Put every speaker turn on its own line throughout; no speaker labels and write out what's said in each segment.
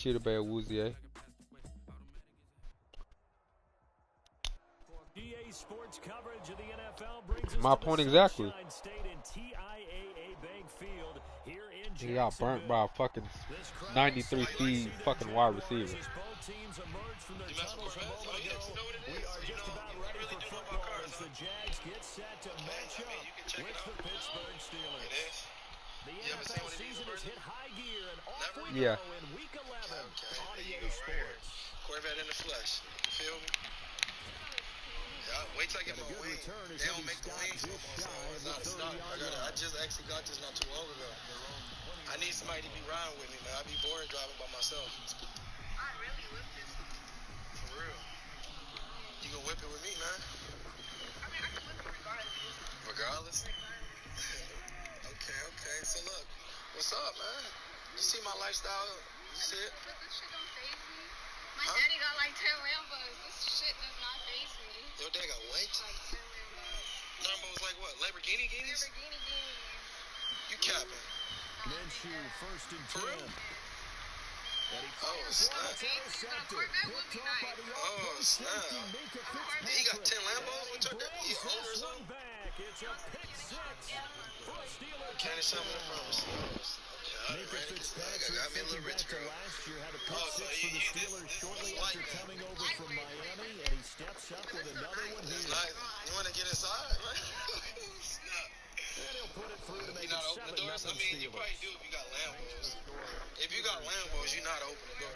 Cheetah Bay or Woozier.
EA Sports coverage of the NFL brings
My
us to
point
the
exactly.
Sunshine State and TIAA Bank Field here in
He got burnt by a fucking
This crowd
93
excited to
speed
see their
fucking wide
Jaguars
receiver.
as both teams emerge from their
You mess with
tunnels a
Corvettes?
moment
Oh, yeah,
ago.
you know what it
We
is.
are
So you
just
know,
about
you
ready
really
for
do know about
football
cars,
as
huh?
the Jags get set to match
I mean,
up
you can check
with
it out.
the Pittsburgh Steelers.
It is.
The
You ever seen
NFL
one of these
season
in
has
person?
hit high gear and off
Never?
we
Yeah.
go in Week 11
Okay,
on
there you
EA
go, right here.
Sports.
Corvette in the flesh. You feel me? Yeah, wait till I get
And a
my
good
wing.
return as
They
he'll
don't
be
make the
stopped
wings no
just
more, so
shy of
it's
the
out of stock.
30-yard
I
line.
just actually got this not too long ago. I need somebody to be riding with me, man. I be bored driving by myself.
I really whip this.
For real. You gonna whip it with me, man?
I mean, I can whip it regardless.
Regardless? Okay. So look, what's up, man? You see my lifestyle? You see it?
But this shit don't faze me. My
Huh?
daddy got like 10 Lambos. This shit does not faze me.
Your dad got what?
Like 10 Lambos.
Lambos like what? Lamborghini guineas?
Lamborghini guineas.
You capping?
Minshew first and
For
10.
real?
And he
Oh,
fires
snap.
one. It's intercepted.
Corvette would be
Picked off by
nice.
the
Oh,
all-pro
snap.
safety, Minka
He got 10
Fitzpatrick.
Lambos? What took that? He
Brings
owner or
this
something?
one back. It's a pick six for a Steeler
Can't
touchdown.
something from us. Okay,
Minka
I
Fitzpatrick
got me a little
thinking back
rich
to
girl.
last year, had a pick
Oh, so
six for the
this
Steelers shortly
is
after
light.
coming over from Miami, and he steps up with another one
It's
here.
nice. You want to get inside, right? Snap.
And he'll put it through to make
You
it
not open the doors? I
7-0
mean, you
Steelers.
probably do if you got Lambos. If you got Lambos, you know how to open the door.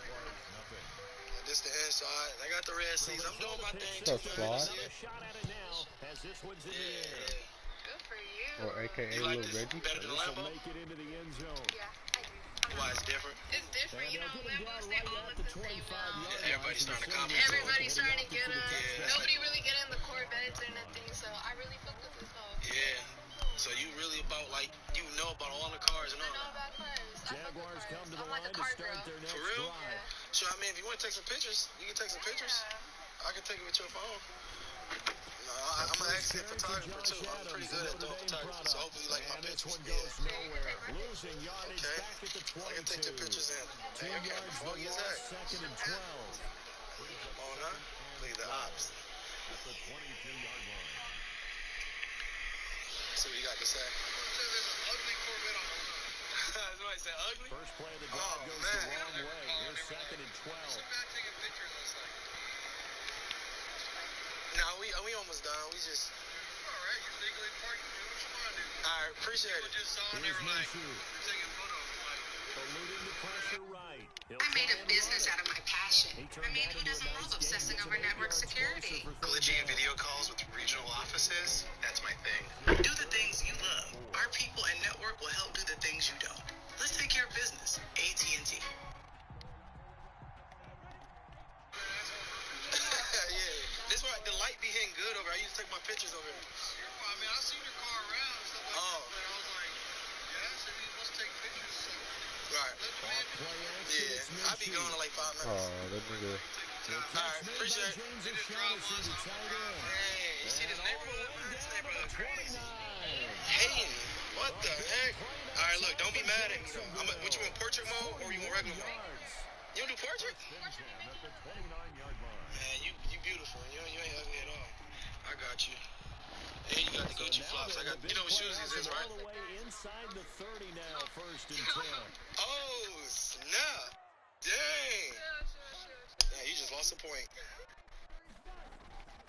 This the inside. I got the red seats. I'm doing my thing too,
That's
man.
fly.
You see
Another
it?
shot at it now as this one's in the air.
Yeah.
Good for you.
Or AKA
You like
Lil
this
Reggie.
better than
This will
Lambo?
make it into the end zone.
Yeah, I do.
Why it's different?
It's different. You know, Lambos, they all look the same now.
Yeah, everybody's starting to copy.
Everybody's starting to get them.
Yeah.
Nobody really get in the Corvettes or nothing, so I really fuck with this dog.
Yeah. So you really about like you know about all the cars and
I
all
know
that.
about cars. I fuck with
Jaguars
cars.
come to the
I'm like
line
a
to
car
start
girl.
their next
For real?
drive.
So I mean, if you want to take some pictures, you can take some pictures. I can take it with your phone. No, I'm an excellent photographer too. I'm pretty good at doing photography, so hopefully you like my
And this
pictures.
one
Yeah.
goes nowhere. Losing yardage
Okay.
back at the
I can take your
22.
pictures in.
2
Hey, okay,
yards
before
the
you
loss,
that.
second and 12.
Come on, huh? Look at the ops.
At the 22-yard line.
See what you got to say. Ugly Corvette on the run. Somebody said ugly?
First play of the drive
Oh,
goes
man.
the wrong way. Here's second and 12.
taking pictures on site. Nah, we almost done. We just. Alright, you legally parked. Do what you want to do. Alright, appreciate it. Just saw
Here's Minshew.
taking photos.
Eluding the pressure right. He'll
I made
try
a
and
business
run
out of my passion.
it. He
I
turned
mean,
that
who
into a
doesn't
nice
love
game.
obsessing
Gets
over
an 8
network
yards
security?
closer for third
Glitching
down.
video calls with regional offices, that's my thing. Do the things you love. Our people and network will help do the things you don't. Let's take care of business. AT&T.
Yeah, this why the light be hitting good over here. I used to take my pictures over here.
I mean, I seen your car around and stuff like
Oh.
that, but I was like, yeah, so you must take pictures. So
Right.
Off play action, it's
Yeah, I be
Minshew.
gone in like 5
Oh,
minutes.
that nigga.
The catch
Alright,
made by
appreciate it.
James O'Shaughnessy, the tight end.
Hey, you see this
And all the
neighborhood,
way
man? This
down to
neighborhood
the
crazy.
29.
Hey, what the heck? Alright, look, don't be mad at me though. What you want, portrait mode or you want regular mode?
Yards.
You don't do portrait?
At the 29-yard line.
Man, you beautiful. You ain't ugly at all. I got you. And you got the Gucci flops. I got, you know what shoes these is, right?
All the way inside the 30 now, first and 10.
Oh, snap. Dang. Yeah, you just lost a point.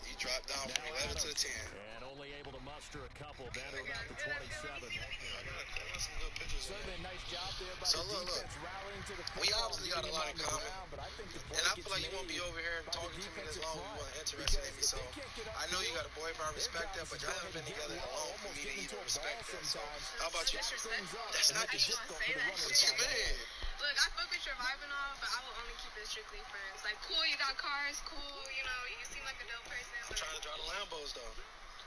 You dropped down from 11 to 10.
And only able to muster a couple down to about the 27.
I got some good pictures of
Certainly a nice job there by
So
the
look,
defense rallying to the
we
football,
obviously got a
getting
lot
him
in
on the
common.
ground, but I think the play
And I
gets
feel like you won't be
made
over here
by the
talking to me this
defensive
long. You
front.
weren't interested in me,
Because
so
if they can't get
I know you got a
upfield,
boyfriend. I
their
respect
job
that,
is
but
to
y'all
go
haven't been
ahead and
together
get
that long for
almost
me to
get into
even
a
respect
ball
that. So,
sometimes.
how about you?
Switch things up
That's
and
not
make it
just-
difficult
say
for the
that
running
What you
back.
mean?
Look, I fuck with your vibe and all, but I will only keep it strictly friends. Like, cool, you got cars, cool, you know, you seem like a dope person.
I'm trying to drive the Lambos, though.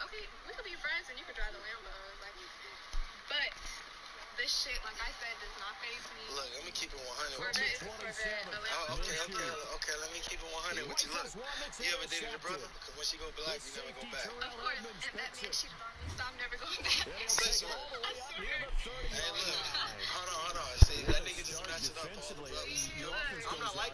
Okay, we could be friends and you could drive the Lambos. Like, but this shit, like I said, does not faze me.
Look, let me keep it 100 with
Corvette
you.
is a Corvette. A Lambo
Oh, okay,
is a Lambo.
okay. Let me keep it 100 with you. Look, you ever dated your brother? Because when she go black, you never go back.
Of course, and that man cheated on me, so I'm never going back.
Say so.
All the way up near the 30
Hey,
yard
look.
line.
Hold on. See, that nigga just messed it up.
Defensively,
Bro.
the offense
I'm
goes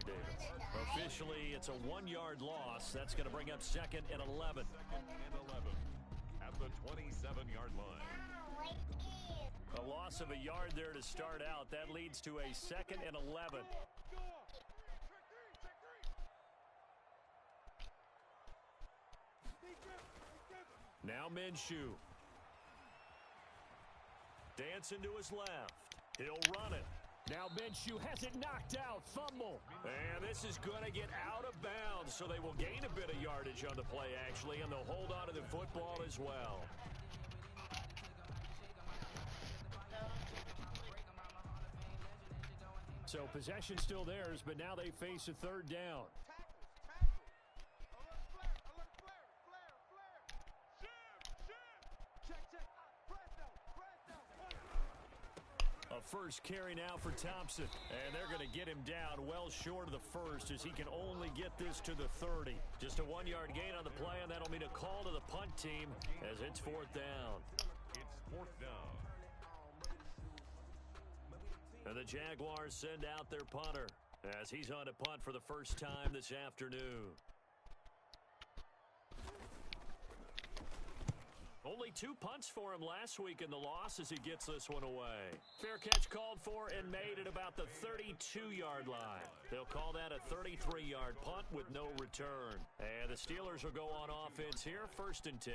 Dr. Davis. Officially, it's a 1-yard loss. That's going to bring up 2nd and 11.
2nd and 11 at the 27-yard line.
A loss of a yard there to start out. That leads to a 2nd and 11. Now Minshew. Dancing to his left. He'll run it. Now Minshew has it knocked out. Fumble. And this is going to get out of bounds, so they will gain a bit of yardage on the play, actually, and they'll hold on to the football as well. So possession still theirs, but now they face a third down. A first carry now for Thompson, and they're going to get him down well short of the first as he can only get this to the 30. Just a 1-yard gain on the play, and that'll mean a call to the punt team as it's fourth down.
It's fourth down.
And the Jaguars send out their punter as he's on to punt for the first time this afternoon. Only 2 punts for him last week in the loss as he gets this one away. Fair catch called for and made at about the 32-yard line. They'll call that a 33-yard punt with no return. And the Steelers will go on offense here, 1st and 10.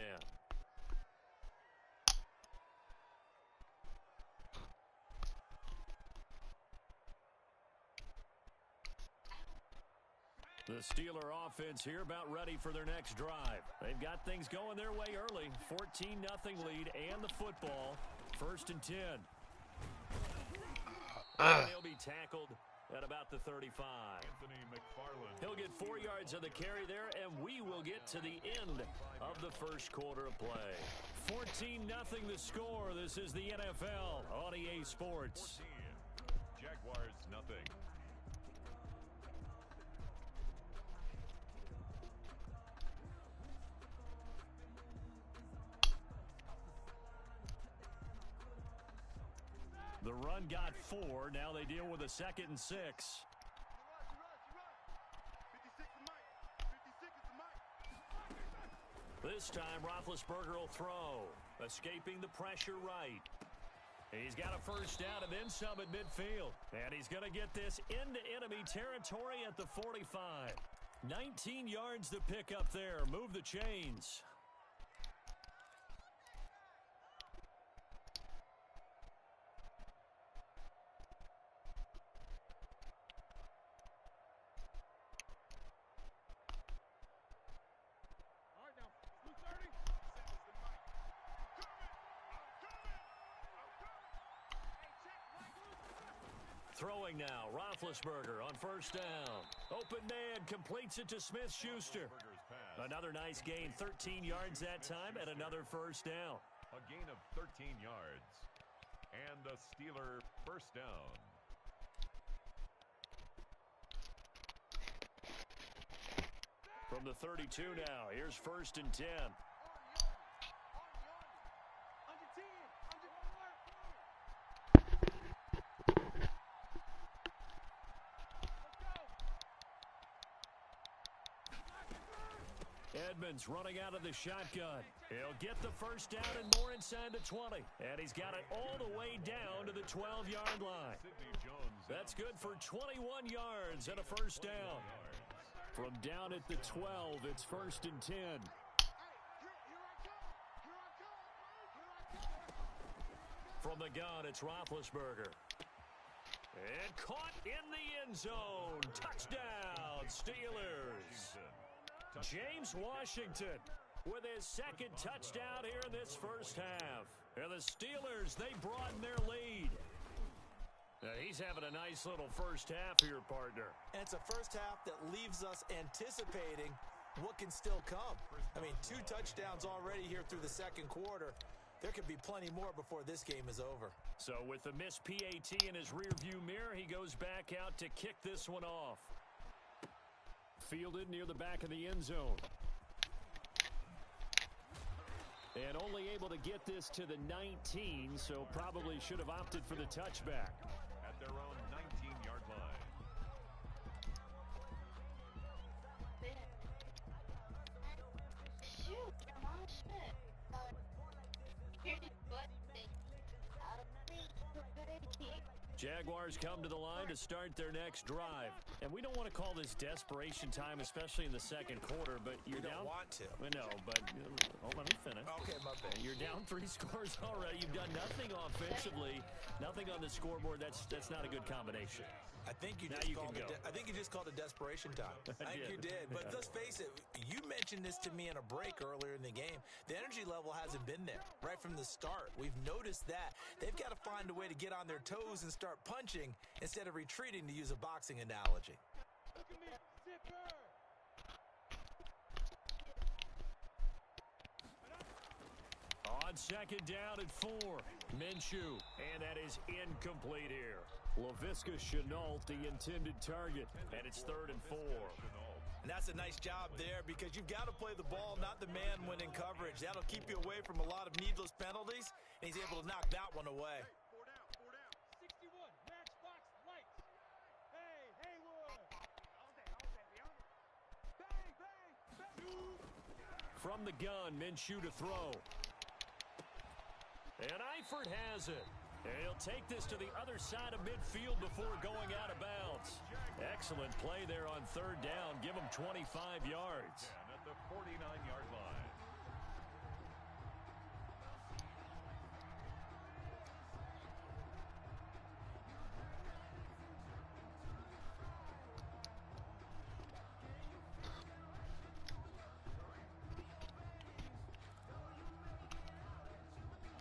The Steeler offense here about ready for their next drive. They've got things going their way early. 14-0 lead and the football. 1st and 10. And he'll be tackled at about the 35.
Anthony McFarland.
He'll get 4 yards on the carry there, and we will get to the end of the first quarter of play. 14-0 the score. This is the NFL on EA Sports.
14. Jaguars nothing.
The run got 4. Now they deal with a 2nd and 6. This time, Roethlisberger will throw. Escaping the pressure right. He's got a first down and then some at midfield. And he's going to get this into enemy territory at the 45. 19 yards to pick up there. Move the chains. Throwing now, Roethlisberger on first down. Open man completes it to Smith-Schuster. Another nice gain, 13 yards that time, and another first down.
A gain of 13 yards. And the Steeler first down.
From the 32 now, here's 1st and 10. Edmonds running out of the shotgun. He'll get the first down and more inside the 20. And he's got it all the way down to the 12-yard line. That's good for 21 yards and a first down. From down at the 12, it's 1st and 10. From the gun, it's Roethlisberger. And caught in the end zone. Touchdown, Steelers. James Washington with his 2nd touchdown here in this first half. And the Steelers, they broaden their lead. He's having a nice little first half here, partner.
And it's a first half that leaves us anticipating what can still come. I mean, 2 touchdowns already here through the 2nd quarter. There could be plenty more before this game is over.
So with the missed PAT in his rearview mirror, he goes back out to kick this one off. Fielded near the back of the end zone. And only able to get this to the 19, so probably should have opted for the touchback.
At their own 19-yard line.
Shoot, come on, shit. Here's his butt thing.
Jaguars come to the line to start their next drive. And we don't want to call this desperation time, especially in the second quarter, but you're down.
Don't want to.
I know, but let me finish.
Okay, my bad.
You're down 3 scores already. You've done nothing offensively, nothing on the scoreboard. That's not a good combination.
I think you just called it desperation time. I think you did. But let's face it, you mentioned this to me in a break earlier in the game. The energy level hasn't been there right from the start. We've noticed that. They've got to find a way to get on their toes and start punching instead of retreating, to use a boxing analogy.
On second down at 4, Minshew, and that is incomplete here. Laviska Shenault, the intended target, and it's 3rd and 4.
And that's a nice job there because you've got to play the ball, not the man when in coverage. That'll keep you away from a lot of needless penalties, and he's able to knock that one away.
61, matchbox lights. Hey, Haywood.
From the gun, Minshew to throw. And Eifert has it. He'll take this to the other side of midfield before going out of bounds. Excellent play there on 3rd down. Give him 25 yards.
At the 49-yard line.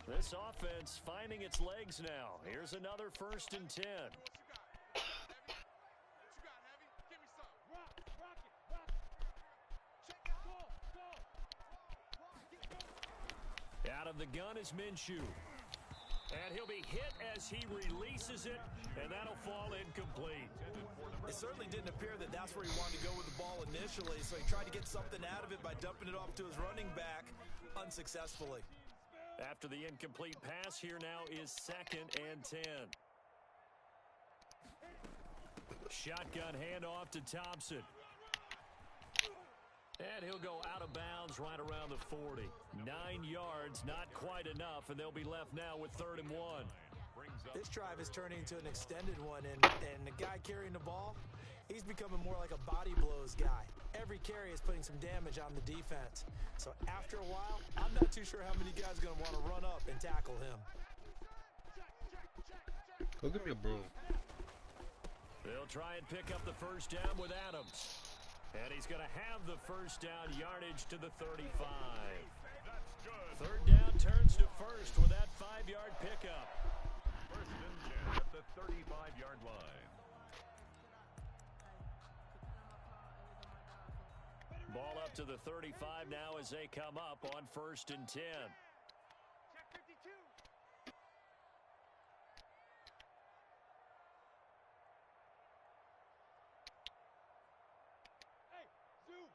This offense finding its legs now. Here's another 1st and 10. Out of the gun is Minshew. And he'll be hit as he releases it, and that'll fall incomplete.
It certainly didn't appear that that's where he wanted to go with the ball initially, so he tried to get something out of it by dumping it off to his running back unsuccessfully.
After the incomplete pass, here now is 2nd and 10. Shotgun handoff to Thompson. And he'll go out of bounds right around the 40. 9 yards, not quite enough, and they'll be left now with 3rd and 1.
This drive is turning into an extended one, and the guy carrying the ball, he's becoming more like a body blows guy. Every carry is putting some damage on the defense. So after a while, I'm not too sure how many guys are going to want to run up and tackle him.
Go give me a broom.
They'll try and pick up the 1st down with Adams. And he's going to have the 1st down, yardage to the 35. 3rd down turns to 1st with that 5-yard pickup.
1st and 10 at the 35-yard line.
Ball up to the 35 now as they come up on 1st and 10.
Check 52. Hey, zoom.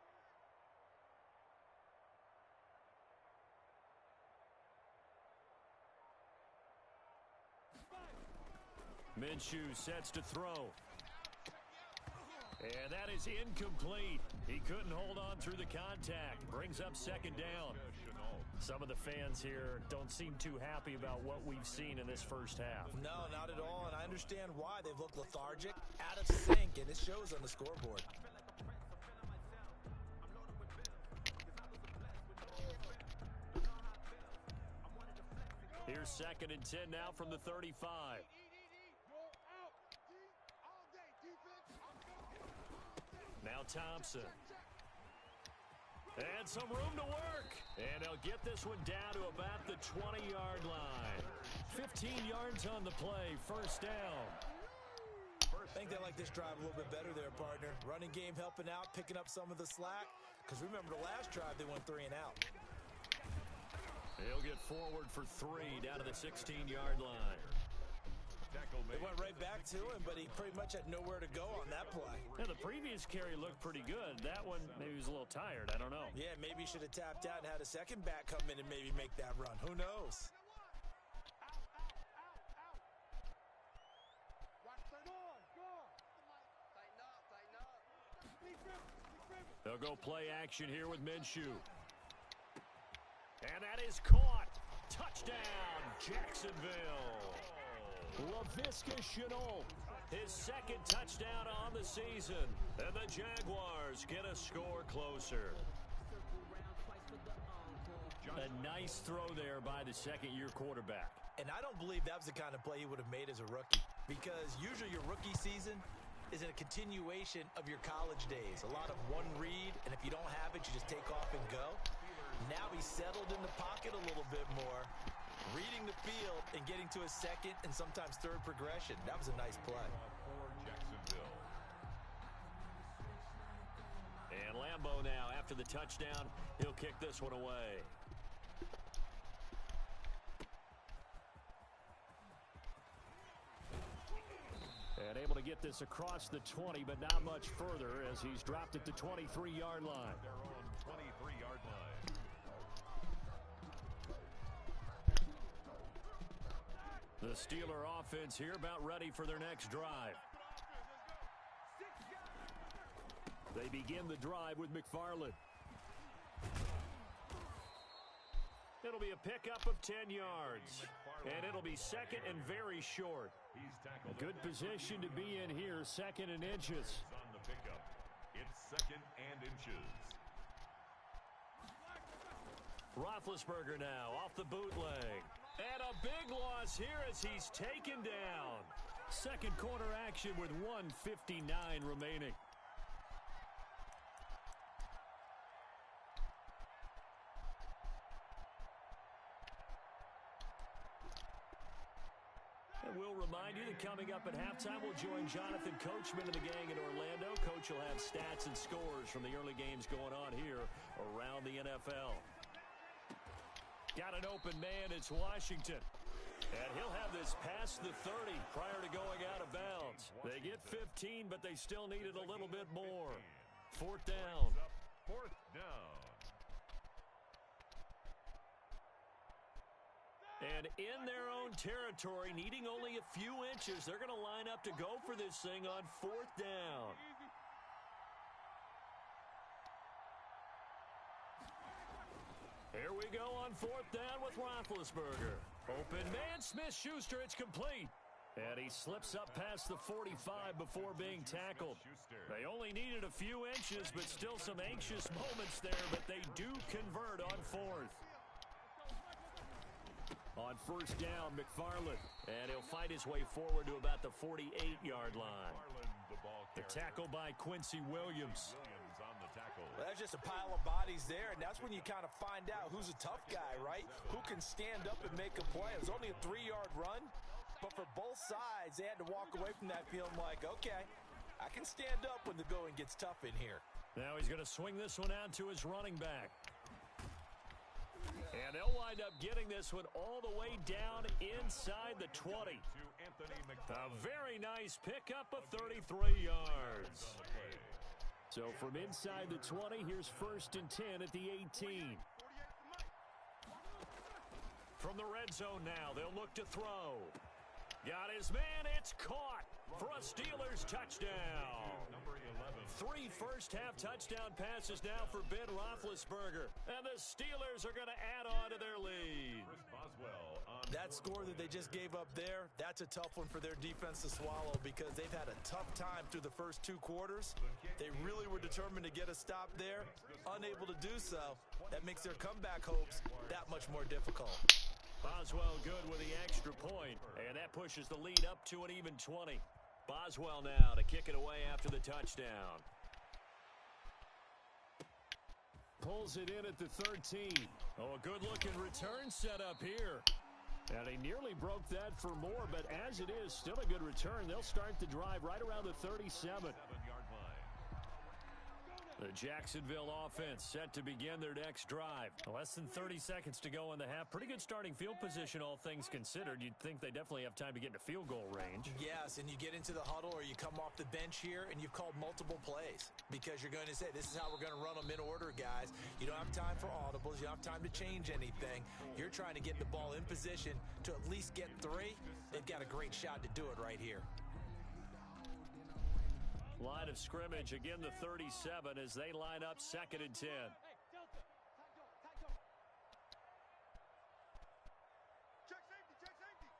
Minshew sets to throw. And that is incomplete. He couldn't hold on through the contact. Brings up 2nd down. Some of the fans here don't seem too happy about what we've seen in this 1st half.
No, not at all, and I understand why. They've looked lethargic, out of sync, and it shows on the scoreboard.
Here's 2nd and 10 now from the 35. Now Thompson. And some room to work. And they'll get this one down to about the 20-yard line. 15 yards on the play. 1st down.
I think they like this drive a little bit better there, partner. Running game helping out, picking up some of the slack. Because remember the last drive, they went 3 and out.
He'll get forward for 3 down to the 16-yard line.
They went right back to him, but he pretty much had nowhere to go on that play.
Yeah, the previous carry looked pretty good. That one, maybe he was a little tired. I don't know.
Yeah, maybe he should have tapped out and had a second back come in and maybe make that run. Who knows?
They'll go play action here with Minshew. And that is caught. Touchdown, Jacksonville. Laviska Shenault, his second touchdown on the season. And the Jaguars get a score closer. A nice throw there by the second-year quarterback.
And I don't believe that was the kind of play he would have made as a rookie, because usually your rookie season is a continuation of your college days. A lot of one read, and if you don't have it, you just take off and go. Now he's settled in the pocket a little bit more, reading the field and getting to a second and sometimes third progression. That was a nice play.
For Jacksonville.
And Lambeau now, after the touchdown, he'll kick this one away. And able to get this across the 20, but not much further as he's dropped it to 23-yard line.
Their own 23-yard line.
The Steeler offense here about ready for their next drive. They begin the drive with McFarland. It'll be a pickup of 10 yards. And it'll be second and very short.
He's tackled.
Good position to be in here, second and inches.
On the pickup. It's second and inches.
Roethlisberger now off the bootleg. And a big loss here as he's taken down. Second quarter action with 1:59 remaining. And we'll remind you that coming up at halftime, we'll join Jonathan Coachman and the gang in Orlando. Coach will have stats and scores from the early games going on here around the NFL. Got an open man, it's Washington. And he'll have this past the 30 prior to going out of bounds. They get 15, but they still needed a little bit more. Fourth down.
Fourth down.
And in their own territory, needing only a few inches, they're going to line up to go for this thing on fourth down. Here we go on fourth down with Roethlisberger. Open man, Smith-Schuster, it's complete. And he slips up past the 45 before being tackled. They only needed a few inches, but still some anxious moments there, but they do convert on fourth. On first down, McFarland. And he'll fight his way forward to about the 48-yard line. The tackle by Quincy Williams.
On the tackle.
Well, that's just a pile of bodies there, and that's when you kind of find out who's a tough guy, right? Who can stand up and make a play. It was only a 3-yard run, but for both sides, they had to walk away from that feeling like, okay, I can stand up when the going gets tough in here.
Now he's going to swing this one out to his running back. And they'll wind up getting this one all the way down inside the 20. A very nice pickup of 33 yards. So from inside the 20, here's first and 10 at the 18. From the red zone now, they'll look to throw. Got his man, it's caught for a Steelers touchdown.
Number 11.
3 first-half touchdown passes now for Ben Roethlisberger. And the Steelers are going to add on to their lead.
Chris Boswell on
That score that they just gave up there, that's a tough one for their defense to swallow because they've had a tough time through the first 2 quarters. They really were determined to get a stop there. Unable to do so, that makes their comeback hopes that much more difficult.
Boswell good with the extra point, and that pushes the lead up to an even 20. Boswell now to kick it away after the touchdown. Pulls it in at the 13. Oh, a good-looking return set up here. And he nearly broke that for more, but as it is, still a good return. They'll start the drive right around the 37.
7-yard line.
The Jacksonville offense set to begin their next drive. Less than 30 seconds to go in the half. Pretty good starting field position, all things considered. You'd think they definitely have time to get into field goal range.
Yes, and you get into the huddle or you come off the bench here and you've called multiple plays because you're going to say, this is how we're going to run them in order, guys. You don't have time for audibles. You don't have time to change anything. You're trying to get the ball in position to at least get 3. They've got a great shot to do it right here.
Line of scrimmage, again the 37 as they line up second and 10.
Hey, Delta, tight zone. Check safety, check safety.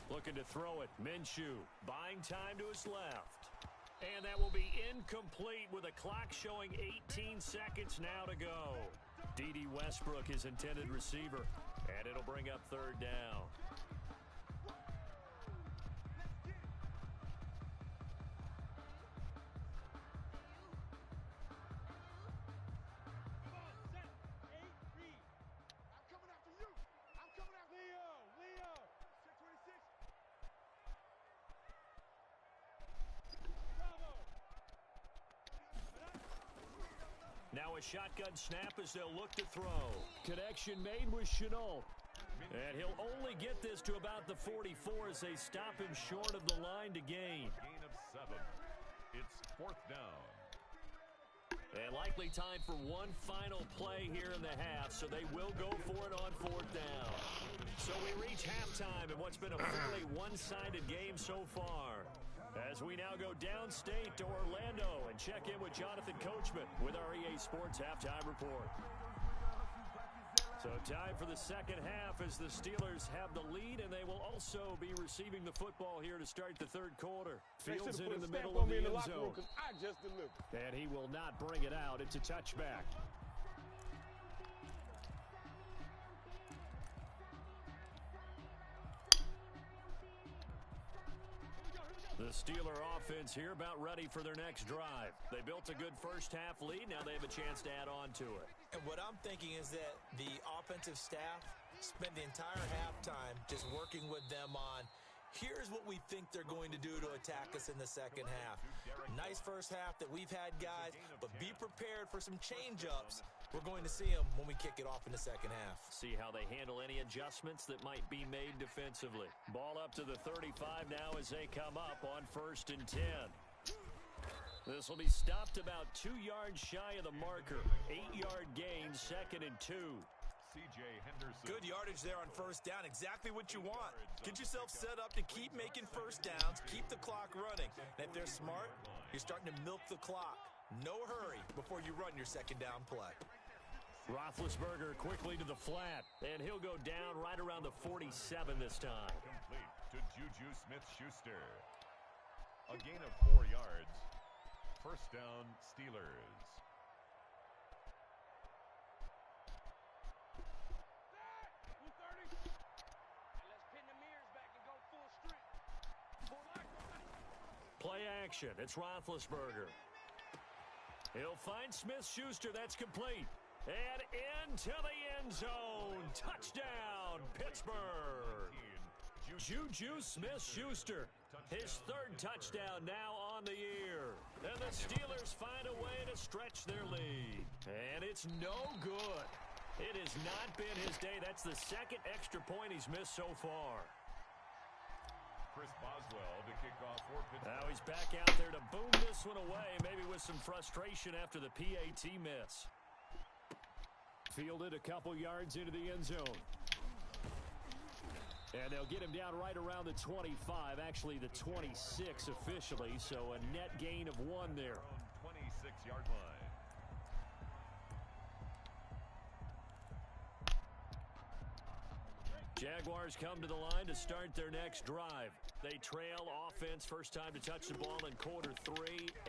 Looking to throw it. Minshew buying time to his left. And that will be incomplete with a clock showing 18 seconds now to go. D.D. Westbrook, his intended receiver. And it'll bring up third down. Now a shotgun snap as they'll look to throw. Connection made with Shenault. And he'll only get this to about the 44 as they stop him short of the line to gain.
Gain of 7. It's fourth down.
And likely time for one final play here in the half, so they will go for it on fourth down. So we reach halftime in what's been a fairly one-sided game so far. As we now go downstate to Orlando and check in with Jonathan Coachman with our EA Sports Halftime Report. So time for the second half as the Steelers have the lead, and they will also be receiving the football here to start the third quarter. Fields it in the middle of the end zone. And he will not bring it out. It's a touchback. The Steeler offense here about ready for their next drive. They built a good first half lead. Now they have a chance to add on to it.
And what I'm thinking is that the offensive staff spent the entire halftime just working with them on, here's what we think they're going to do to attack us in the second half. Nice first half that we've had, guys, but be prepared for some change-ups. We're going to see them when we kick it off in the second half.
See how they handle any adjustments that might be made defensively. Ball up to the 35 now as they come up on 1st and 10. This will be stopped about 2 yards shy of the marker. 8-yard gain, 2nd and 2.
C.J. Henderson.
Good yardage there on first down. Exactly what you want. Get yourself set up to keep making first downs, keep the clock running. And if they're smart, you're starting to milk the clock. No hurry before you run your second down play.
Roethlisberger quickly to the flat, and he'll go down right around the 47 this time.
Complete to Juju Smith-Schuster. A gain of 4 yards. First down, Steelers.
Play action. It's Roethlisberger. He'll find Smith-Schuster. That's complete. And into the end zone. Touchdown, Pittsburgh. Juju Smith-Schuster. His 3rd touchdown now on the year. And the Steelers find a way to stretch their lead. And it's no good. It has not been his day. That's the 2nd extra point he's missed so far.
Chris Boswell to kick off for Pittsburgh.
Now he's back out there to boom this one away, maybe with some frustration after the PAT miss. Fielded a couple yards into the end zone. And they'll get him down right around the 25, actually the 26 officially, so a net gain of 1 there.
26-yard line.
Jaguars come to the line to start their next drive. They trail offense, first time to touch the ball in quarter 3,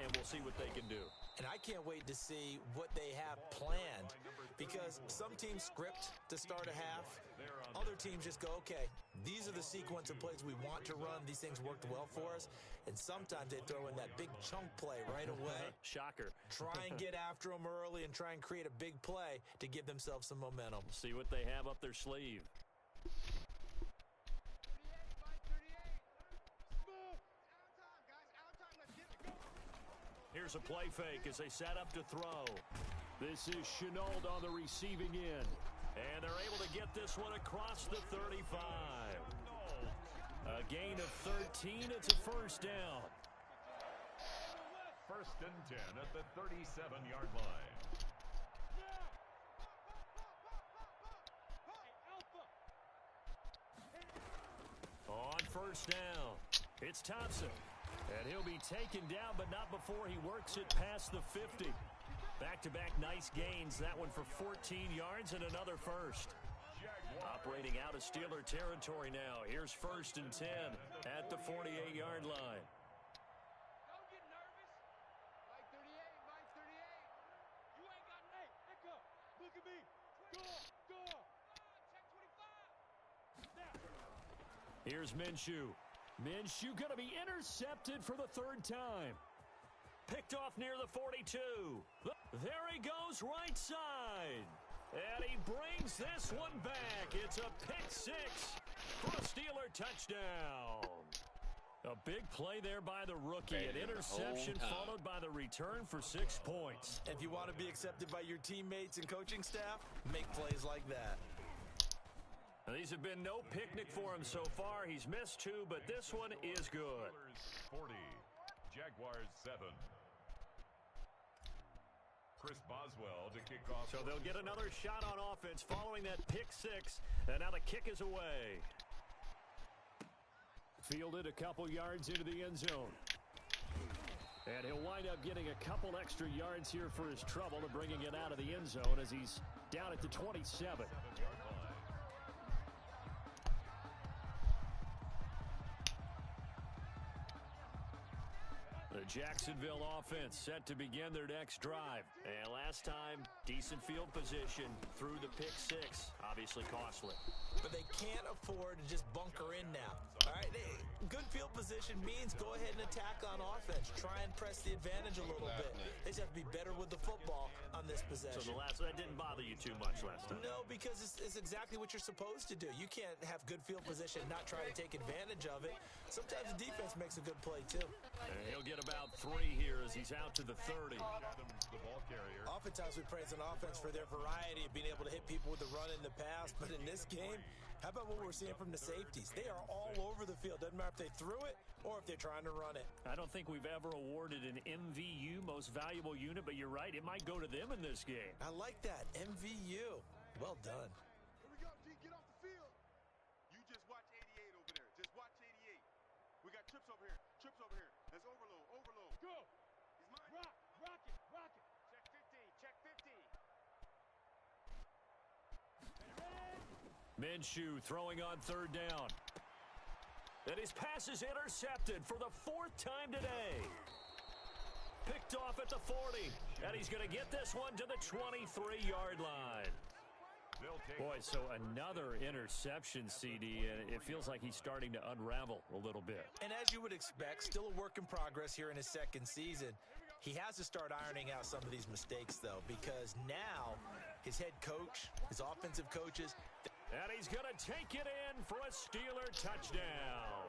and we'll see what they can do.
And I can't wait to see what they have planned, because some teams script to start a half. Other teams just go, okay, these are the sequence of plays we want to run. These things worked well for us. And sometimes they throw in that big chunk play right away.
Shocker.
Try and get after them early and try and create a big play to give themselves some momentum.
See what they have up their sleeve. Here's a play fake as they set up to throw. This is Shenault on the receiving end. And they're able to get this one across the 35. A gain of 13. It's a first down.
1st and 10 at the 37-yard line.
On first down, it's Thompson. And he'll be taken down, but not before he works it past the 50. Back-to-back nice gains. That one for 14 yards and another first. A operating out of Steeler territory now. Here's 1st and 10 at the 48-yard line.
Don't get nervous. Mike 38, Mike 38. You ain't got Nate. Pick up. Look at me. Score. Check 25. Snap.
Here's Minshew. Minshew going to be intercepted for the 3rd time. Picked off near the 42. There he goes right side. And he brings this one back. It's a pick 6 for a Steeler touchdown. A big play there by the rookie. An interception followed by the return for 6 points.
If you want to be accepted by your teammates and coaching staff, make plays like that.
Now, these have been no picnic for him so far. He's missed 2, but this one is good.
40, Jaguars 7. Chris Boswell to kick off.
So they'll get another shot on offense following that pick 6, and now the kick is away. Fielded a couple yards into the end zone. And he'll wind up getting a couple extra yards here for his trouble to bringing it out of the end zone as he's down at the 27. The Jacksonville offense set to begin their next drive. And last time, decent field position through the pick 6. Obviously costly.
But they can't afford to just bunker in now. All right, good field position means go ahead and attack on offense. Try and press the advantage a little bit. They just have to be better with the football on this possession.
So that didn't bother you too much last time?
No, because it's exactly what you're supposed to do. You can't have good field position and not try to take advantage of it. Sometimes the defense makes a good play, too.
And he'll get about 3 here as he's out to the 30.
Adams, the ball carrier.
Oftentimes we praise an offense for their variety of being able to hit people with the run in the pass, but in this game, how about what we're seeing from the safeties? They are all over the field. Doesn't matter if they threw it or if they're trying to run it.
I don't think we've ever awarded an MVU, most valuable unit, but you're right, it might go to them in this game.
I like that. MVU. Well done.
Here we go, G. Get off the field. You just watch 88 over there. Just watch 88. We got trips over here. Trips over here. Let's overload. Go. He's mine. Rock it. Check 15.
Minshew throwing on 3rd down. And his pass is intercepted for the 4th time today. Picked off at the 40. And he's going to get this one to the 23-yard line. Boy, so another interception, CD, and it feels like he's starting to unravel a little bit.
And as you would expect, still a work in progress here in his 2nd season. He has to start ironing out some of these mistakes, though, because now his head coach, his offensive coaches...
And he's going to take it in for a Steeler touchdown.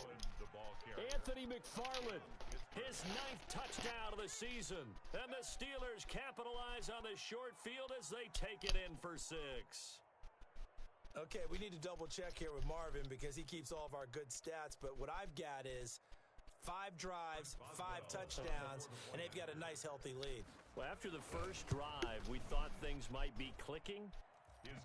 Anthony McFarland, his 9th touchdown of the season. And the Steelers capitalize on the short field as they take it in for 6.
Okay, we need to double check here with Marvin because he keeps all of our good stats. But what I've got is 5 drives, 5 touchdowns, and they've got a nice, healthy lead.
Well, after the first drive, we thought things might be clicking.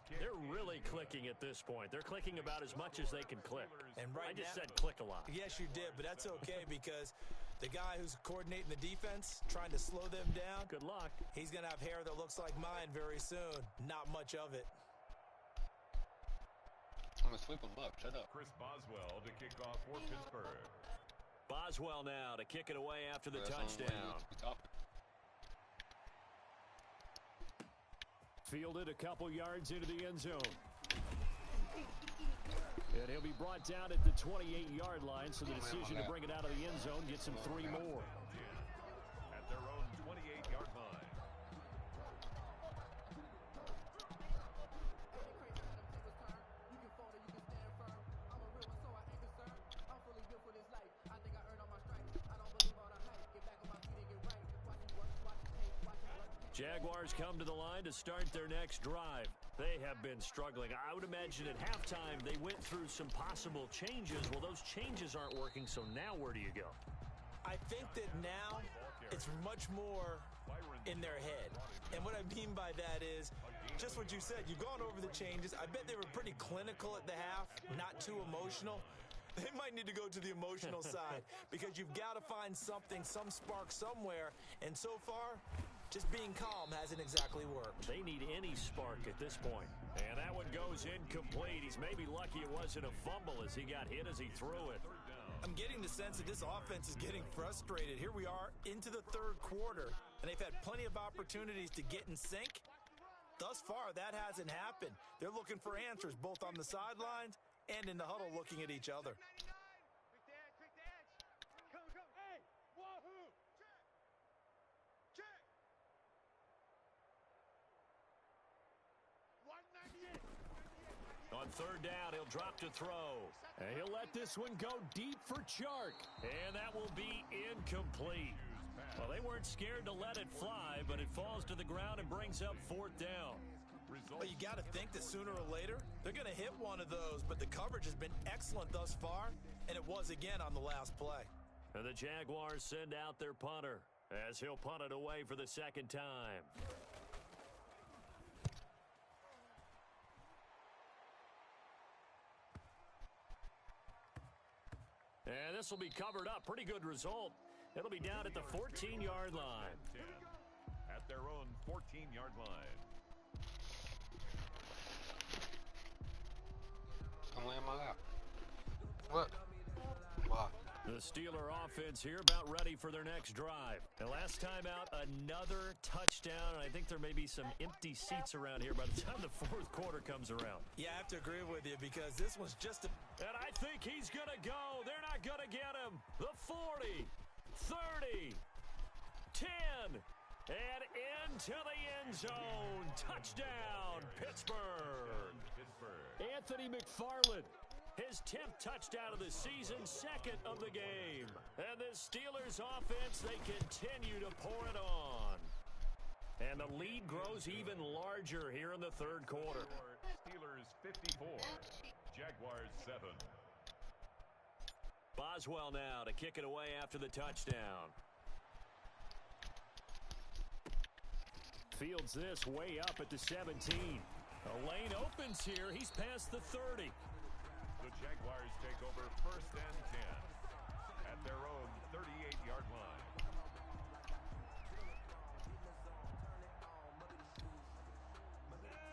They're really clicking at this point. They're clicking about as much as they can click.
And
I just said click a lot.
Yes, you did, but that's okay because the guy who's coordinating the defense, trying to slow them down.
Good luck.
He's going to have hair that looks like mine very soon. Not much of it.
I'm going to sweep him up. Shut up.
Chris Boswell to kick off for Pittsburgh.
Boswell now to kick it away after the touchdown. Fielded a couple yards into the end zone. And he'll be brought down at the 28-yard line, so the decision to bring it out of the end zone gets him 3 more.
At their own 28-yard line.
Jaguars come to the line to start their next drive. They have been struggling. I would imagine at halftime they went through some possible changes. Well, those changes aren't working, so now where do you go?
I think that now it's much more in their head. And what I mean by that is just what you said. You've gone over the changes. I bet they were pretty clinical at the half, not too emotional. They might need to go to the emotional side because you've got to find something, some spark somewhere. And so far, just being calm hasn't exactly worked.
They need any spark at this point. And that one goes incomplete. He's maybe lucky it wasn't a fumble as he got hit as he threw it.
I'm getting the sense that this offense is getting frustrated. Here we are into the third quarter, and they've had plenty of opportunities to get in sync. Thus far, that hasn't happened. They're looking for answers both on the sidelines and in the huddle looking at each other.
Quick the edge. Come. Hey, wahoo. Check. 198.
On third down, he'll drop to throw. And he'll let this one go deep for Chark. And that will be incomplete. Well, they weren't scared to let it fly, but it falls to the ground and brings up fourth down.
Well, you got to think that sooner or later, they're going to hit one of those, but the coverage has been excellent thus far, and it was again on the last play.
And the Jaguars send out their punter as he'll punt it away for the second time. And this will be covered up. Pretty good result. It'll be down at the 14-yard line.
At their own 14-yard line.
I'm laying my lap. What? Why?
The Steeler offense here about ready for their next drive. And last time out, another touchdown. And I think there may be some empty seats around here by the time the fourth quarter comes around.
Yeah, I have to agree with you because this was just a...
And I think he's going to go. They're not going to get him. The 40, 30, 10, and into the end zone. Touchdown, Pittsburgh. Anthony McFarland. His 10th touchdown of the season, second of the game. And the Steelers offense, they continue to pour it on. And the lead grows even larger here in the third quarter.
Steelers 54, Jaguars 7.
Boswell now to kick it away after the touchdown. Fields this way up at the 17. A lane opens here. He's past the 30.
The Jaguars take over first and 10 at their own 38-yard line.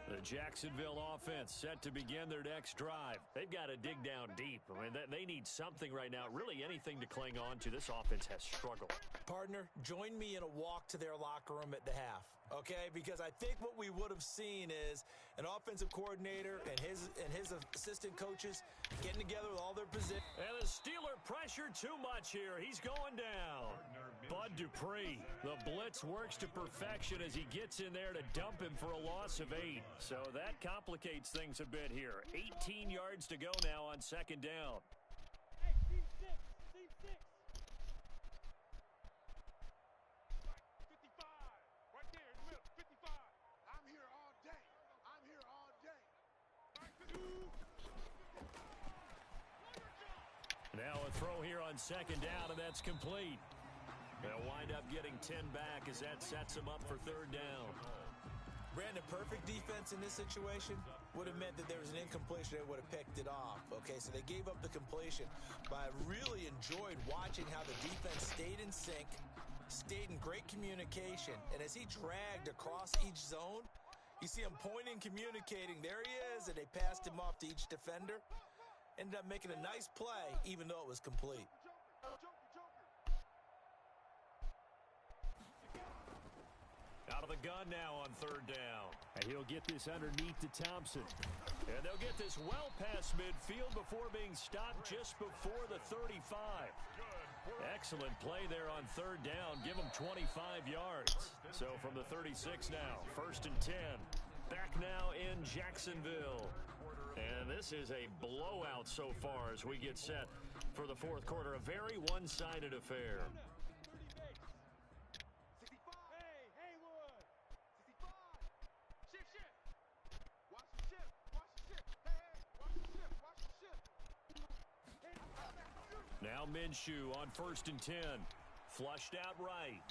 The Jacksonville offense set to begin their next drive. They've got to dig down deep. I mean, they need something right now, really anything to cling on to. This offense has struggled.
Partner, join me in a walk to their locker room at the half, okay? Because I think what we would have seen is an offensive coordinator and his assistant coaches getting together with all their positions.
And the Steeler pressure too much here. He's going down. Bud Dupree, the blitz works to perfection as he gets in there to dump him for a loss of 8. So that complicates things a bit here. 18 yards to go now on second down.
Hey, Steve 6. 55. Right there in the middle. 55. I'm here all day.
Now a throw here on second down, and that's complete. They'll wind up getting 10 back as that sets them up for third down.
Brandon, perfect defense in this situation would have meant that there was an incompletion. They would have picked it off. Okay, so they gave up the completion. But I really enjoyed watching how the defense stayed in sync, stayed in great communication. And as he dragged across each zone, you see him pointing, communicating. There he is, and they passed him off to each defender. Ended up making a nice play, even though it was complete.
Out of the gun now on third down. And he'll get this underneath to Thompson. And they'll get this well past midfield before being stopped just before the 35. Excellent play there on third down. Give him 25 yards. So from the 36 now, first and 10. Back now in Jacksonville. And this is a blowout so far as we get set for the fourth quarter. A very one-sided affair. Now Minshew on first and 10. Flushed out right.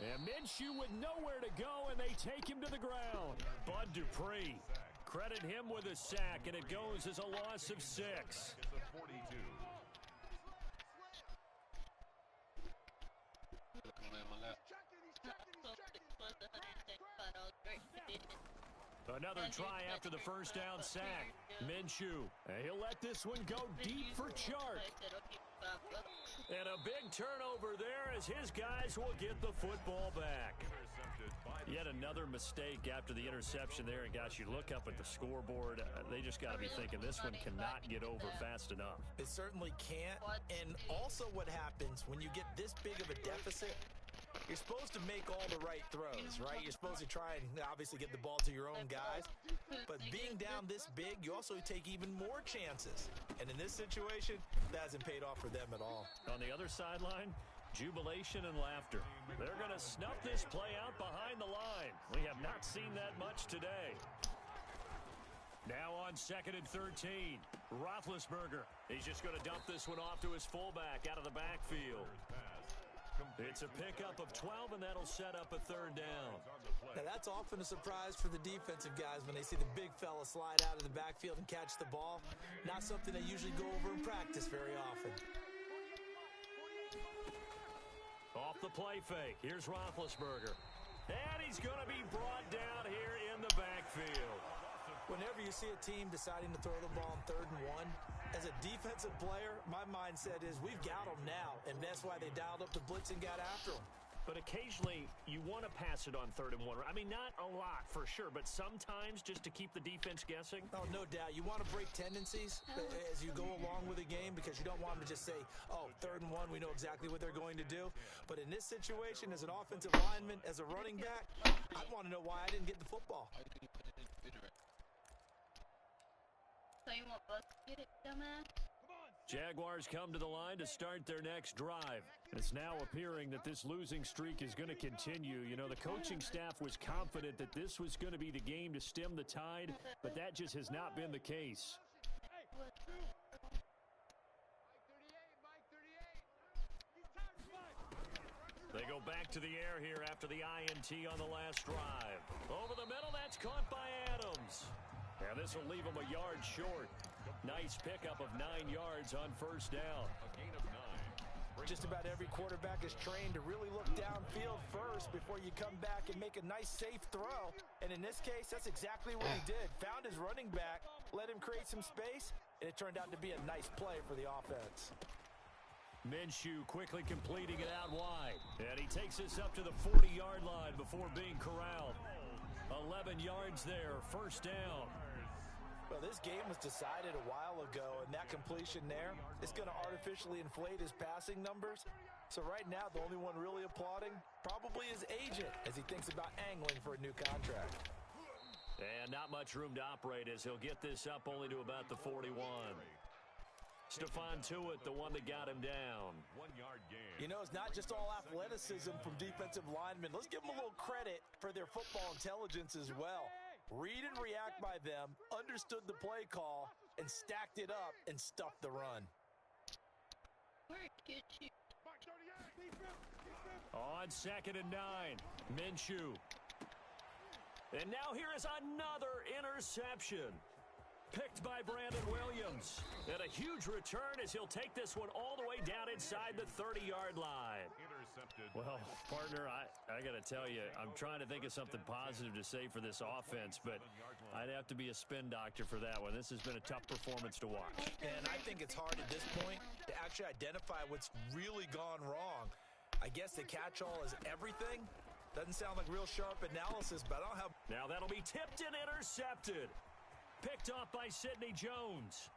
And Minshew with nowhere to go, and they take him to the ground. Bud Dupree. Credit him with a sack, and it goes as a loss of 6. Another try after the first down sack. Minshew, he'll let this one go deep for Chark. And a big turnover there as his guys will get the football back. Yet another mistake after the interception there. And, gosh, you look up at the scoreboard, they just got to be thinking this one cannot get over fast enough.
It certainly can't. And also what happens when you get this big of a deficit, you're supposed to make all the right throws, right? You're supposed to try and obviously get the ball to your own guys. But being down this big, you also take even more chances. And in this situation, that hasn't paid off for them at all.
On the other sideline, jubilation and laughter. They're going to snuff this play out behind the line. We have not seen that much today. Now on 2nd and 13, Roethlisberger. He's just going to dump this one off to his fullback out of the backfield. It's a pickup of 12, and that'll set up a 3rd down.
Now, that's often a surprise for the defensive guys when they see the big fella slide out of the backfield and catch the ball. Not something they usually go over in practice very often.
Off the play fake. Here's Roethlisberger. And he's going to be brought down here in the backfield.
Whenever you see a team deciding to throw the ball on 3rd and 1, as a defensive player, my mindset is we've got them now, and that's why they dialed up the blitz and got after them.
But occasionally, you want to pass it on 3rd and 1. I mean, not a lot for sure, but sometimes just to keep the defense guessing.
Oh, no doubt. You want to break tendencies as you go along with a game because you don't want them to just say, oh, 3rd and 1, we know exactly what they're going to do. But in this situation, as an offensive lineman, as a running back, I want to know why I didn't get the football.
So you want both to get it, dumbass?
Jaguars come to the line to start their next drive. It's now appearing that this losing streak is going to continue. You know, the coaching staff was confident that this was going to be the game to stem the tide, but that just has not been the case. They go back to the air here after the INT on the last drive. Over the middle, that's caught by Adams. And this will leave him a yard short. Nice pickup of 9 yards on 1st down.
A gain of 9.
Just about every quarterback is trained to really look downfield first before you come back and make a nice, safe throw. And in this case, that's exactly what he did. Found his running back, let him create some space, and it turned out to be a nice play for the offense.
Minshew quickly completing it out wide. And he takes us up to the 40-yard line before being corralled. 11 yards there, 1st down.
Well, this game was decided a while ago, and that completion there is going to artificially inflate his passing numbers. So right now, the only one really applauding probably his agent as he thinks about angling for a new contract.
And not much room to operate as he'll get this up only to about the 41. Stephon Tuitt, the one that got him down.
1 yard gain.
You know, it's not just all athleticism from defensive linemen. Let's give them a little credit for their football intelligence as well. Read and react by them, understood the play call, and stacked it up and stuffed the run.
On 2nd and 9, Minshew. And now here is another interception. Picked by Brandon Williams. And a huge return as he'll take this one all the way down inside the 30-yard line.
Intercepted.
Well, partner, I got to tell you, I'm trying to think of something positive to say for this offense, but I'd have to be a spin doctor for that one. This has been a tough performance to watch.
And I think it's hard at this point to actually identify what's really gone wrong. I guess the catch-all is everything. Doesn't sound like real sharp analysis, but I don't have...
Now that'll be tipped and intercepted. Picked off by Sidney Jones.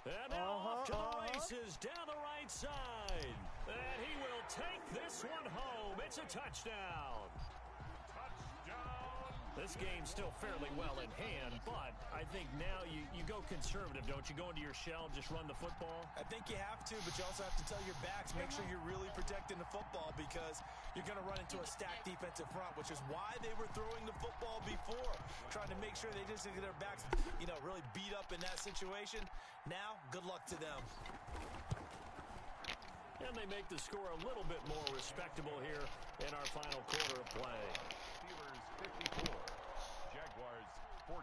And now off to the races down the right side. And he will take this one home. It's a touchdown. This game's still fairly well in hand, but I think now you go conservative, don't you? Go into your shell, just run the football?
I think you have to, but you also have to tell your backs, make sure you're really protecting the football because you're going to run into a stacked defensive front, which is why they were throwing the football before, trying to make sure they just get their backs, really beat up in that situation. Now, good luck to them.
And they make the score a little bit more respectable here in our final quarter of play.
Steelers 54, Jaguars 14.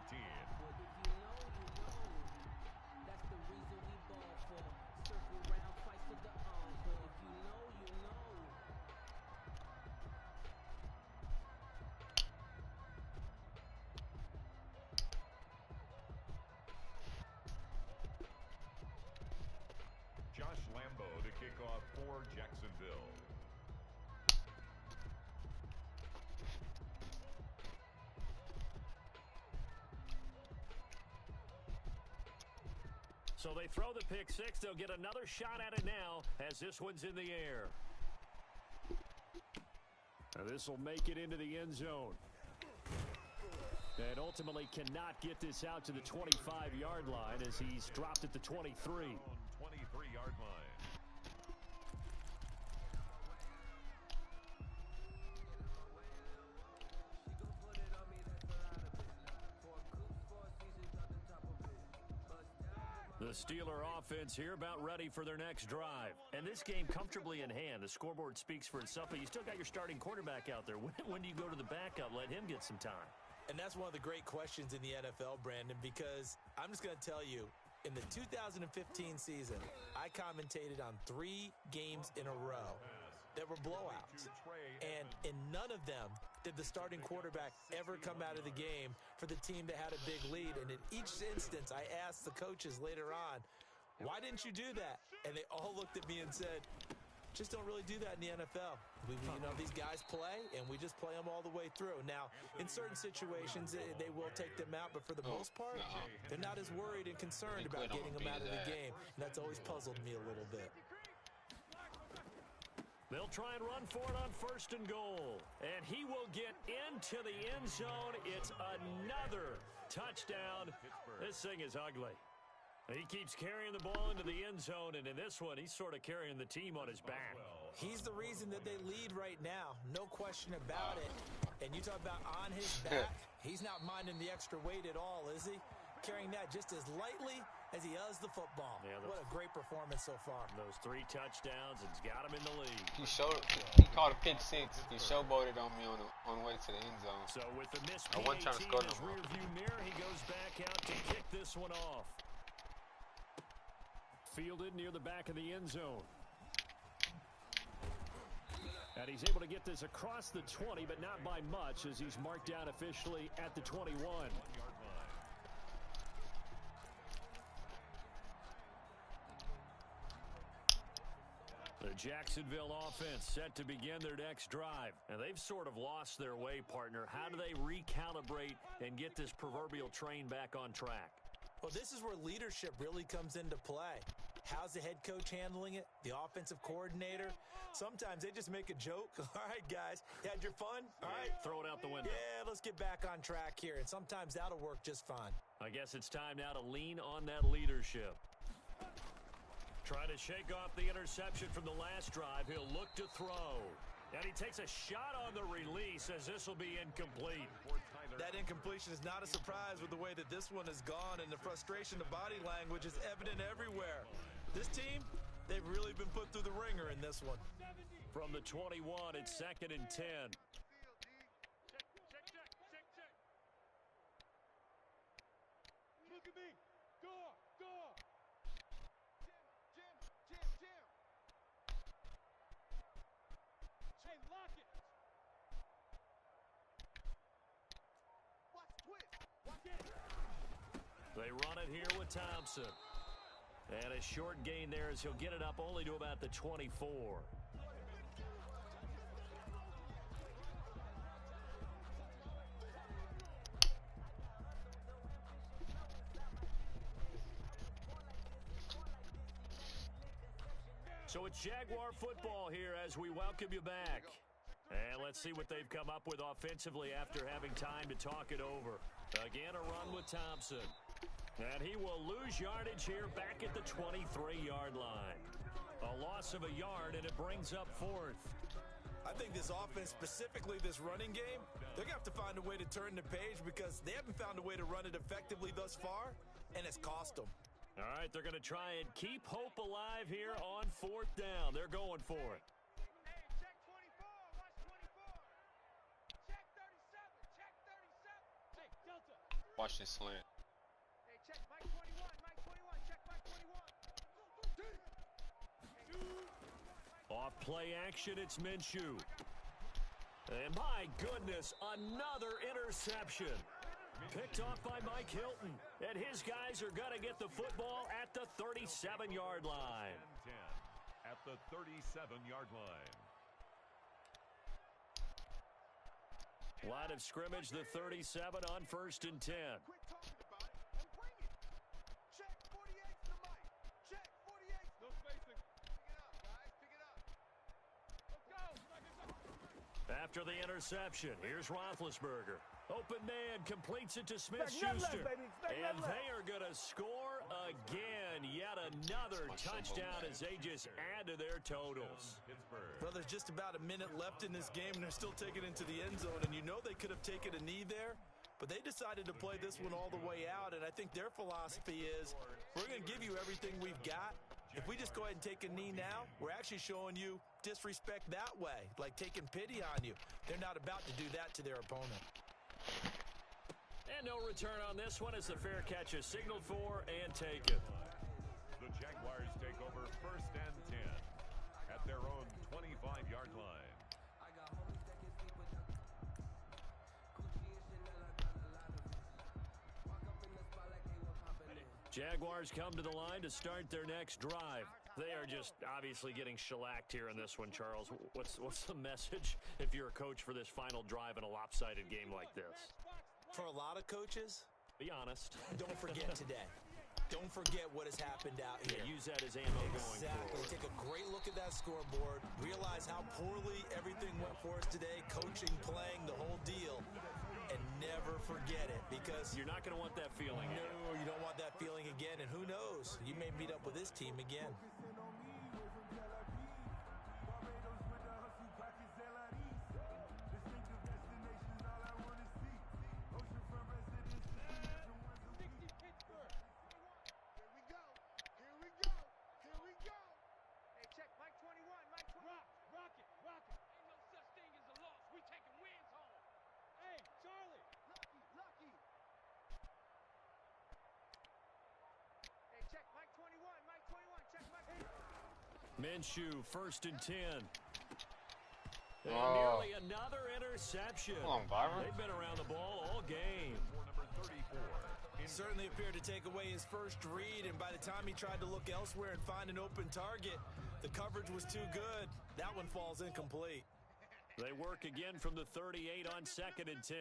for Jacksonville.
So they throw the pick six. They'll get another shot at it now as this one's in the air. This will make it into the end zone. And ultimately cannot get this out to the 25-yard line as he's dropped at the 23.
23-yard line.
The Steeler offense here about ready for their next drive. And this game comfortably in hand. The scoreboard speaks for itself, but you still got your starting quarterback out there. When do you go to the backup? Let him get some time.
And that's one of the great questions in the NFL, Brandon, because I'm just going to tell you, in the 2015 season, I commentated on 3 games in a row that were blowouts. And in none of them did the starting quarterback ever come out of the game for the team that had a big lead. And in each instance, I asked the coaches later on, why didn't you do that? And they all looked at me and said, just don't really do that in the NFL. These guys play, and we just play them all the way through. Now, in certain situations, they will take them out, but for the most part, they're not as worried and concerned about getting them out of the game. And that's always puzzled me a little bit.
They'll try and run for it on 1st and goal. And he will get into the end zone. It's another touchdown. This thing is ugly. He keeps carrying the ball into the end zone, and in this one, he's sort of carrying the team on his back.
He's the reason that they lead right now. No question about it. And you talk about on his back, he's not minding the extra weight at all, is he? Carrying that just as lightly as he does the football. Yeah, what a great performance so far.
Those 3 touchdowns, it's got him in the lead.
He caught a pick six. He showboated on me on the way to the end zone.
So with the missed PAT in his rearview mirror, he goes back out to kick this one off. Fielded near the back of the end zone. And he's able to get this across the 20, but not by much, as he's marked down officially at the 21. The Jacksonville offense set to begin their next drive. And they've sort of lost their way, partner. How do they recalibrate and get this proverbial train back on track?
Well, this is where leadership really comes into play. How's the head coach handling it? The offensive coordinator? Sometimes they just make a joke. All right, guys, you had your fun? All right.
Throw it out the window.
Yeah, let's get back on track here. And sometimes that'll work just fine.
I guess it's time now to lean on that leadership. Trying to shake off the interception from the last drive. He'll look to throw. And he takes a shot on the release as this will be incomplete.
That incompletion is not a surprise with the way that this one has gone, and the frustration, the body language is evident everywhere. This team, they've really been put through the ringer in this one.
From the 21, it's 2nd and 10.
Look at me. Go. Jim. Hey, lock it. Watch twist. Watch it.
They run it here with Thompson. And a short gain there as he'll get it up only to about the 24. So it's Jaguar football here as we welcome you back. And let's see what they've come up with offensively after having time to talk it over. Again, a run with Thompson. And he will lose yardage here back at the 23-yard line. A loss of a yard, and it brings up 4th.
I think this offense, specifically this running game, they're going to have to find a way to turn the page because they haven't found a way to run it effectively thus far, and it's cost them.
All right, they're going to try and keep hope alive here on 4th down. They're going for it.
Hey, check 24. Watch 24. Check 37. Check 37. Hey, Delta.
Watch this slant.
Hey, check Mike 21. Mike 21. Check Mike 21.
Off play action, it's Minshew. And my goodness, another interception. Picked off by Mike Hilton. And his guys are going to get the football at the 37-yard line.
the 37-yard line.
Line of scrimmage, the 37 on 1st and 10.
Quit talking about it and bring it. Check 48 to the mic. Check 48. No spacing. Pick it up, guys. Pick it up. Let's go.
After the interception, here's Roethlisberger. Open man completes it to Smith-Schuster. And they are going to score again. Yet another touchdown as they just add to their totals.
Well, there's just about a minute left in this game, and they're still taking it into the end zone. And you know they could have taken a knee there, but they decided to play this one all the way out. And I think their philosophy is, we're going to give you everything we've got. If we just go ahead and take a knee now, we're actually showing you disrespect that way, like taking pity on you. They're not about to do that to their opponent.
And no return on this one as the fair catch is signaled for and taken.
The Jaguars take over 1st and 10 at their own 25-yard line.
Jaguars come to the line to start their next drive. They are just obviously getting shellacked here in this one, Charles. What's the message if you're a coach for this final drive in a lopsided game like this?
For a lot of coaches,
be honest.
Don't forget today. Don't forget what has happened out here.
Yeah, use that as ammo going
Exactly.
forward.
Take a great look at that scoreboard. Realize how poorly everything went for us today. Coaching, playing, the whole deal. And never forget it, because
you're not going to want that feeling.
No, you don't want that feeling again. And who knows? You may meet up with this team again.
Minshew, 1st and 10. And nearly another interception.
Come on, Byron.
They've been around the ball all game.
Certainly appeared to take away his first read, and by the time he tried to look elsewhere and find an open target, the coverage was too good. That one falls incomplete.
They work again from the 38 on 2nd and 10.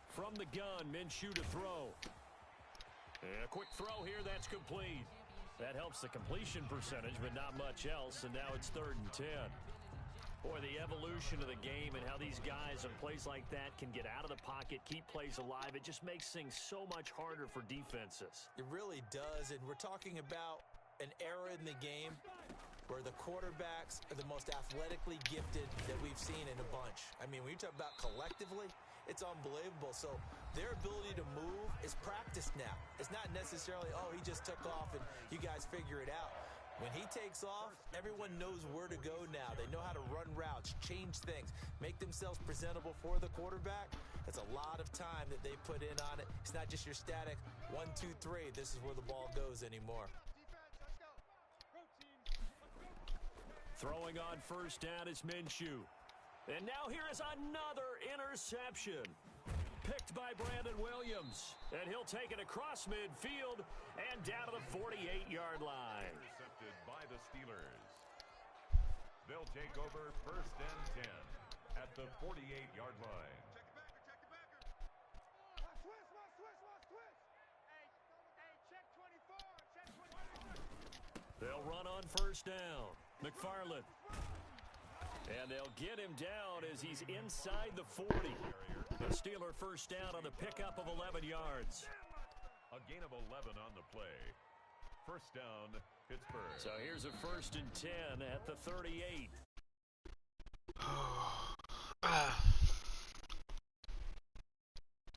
From the gun, Minshew to throw. And a quick throw here, that's complete. That helps the completion percentage, but not much else, and now it's 3rd and 10. Boy, the evolution of the game and how these guys on plays like that can get out of the pocket, keep plays alive, it just makes things so much harder for defenses.
It really does, and we're talking about an era in the game where the quarterbacks are the most athletically gifted that we've seen in a bunch. I mean, when you talk about collectively, it's unbelievable. So their ability to move is practiced now. It's not necessarily, oh, he just took off and you guys figure it out. When he takes off, everyone knows where to go now. They know how to run routes, change things, make themselves presentable for the quarterback. That's a lot of time that they put in on it. It's not just your static 1, 2, 3. This is where the ball goes anymore.
Throwing on 1st down is Minshew. And now here is another interception. Picked by Brandon Williams. And he'll take it across midfield and down to the 48-yard line.
Intercepted by the Steelers. They'll take over 1st and 10 at the 48-yard line.
Check the backer. Switch. Hey, check 24. Check 24.
They'll run on 1st down. McFarland. And they'll get him down as he's inside the 40. The Steeler 1st down on the pickup of 11 yards.
A gain of 11 on the play. 1st down, Pittsburgh.
So here's a 1st and 10 at the 38.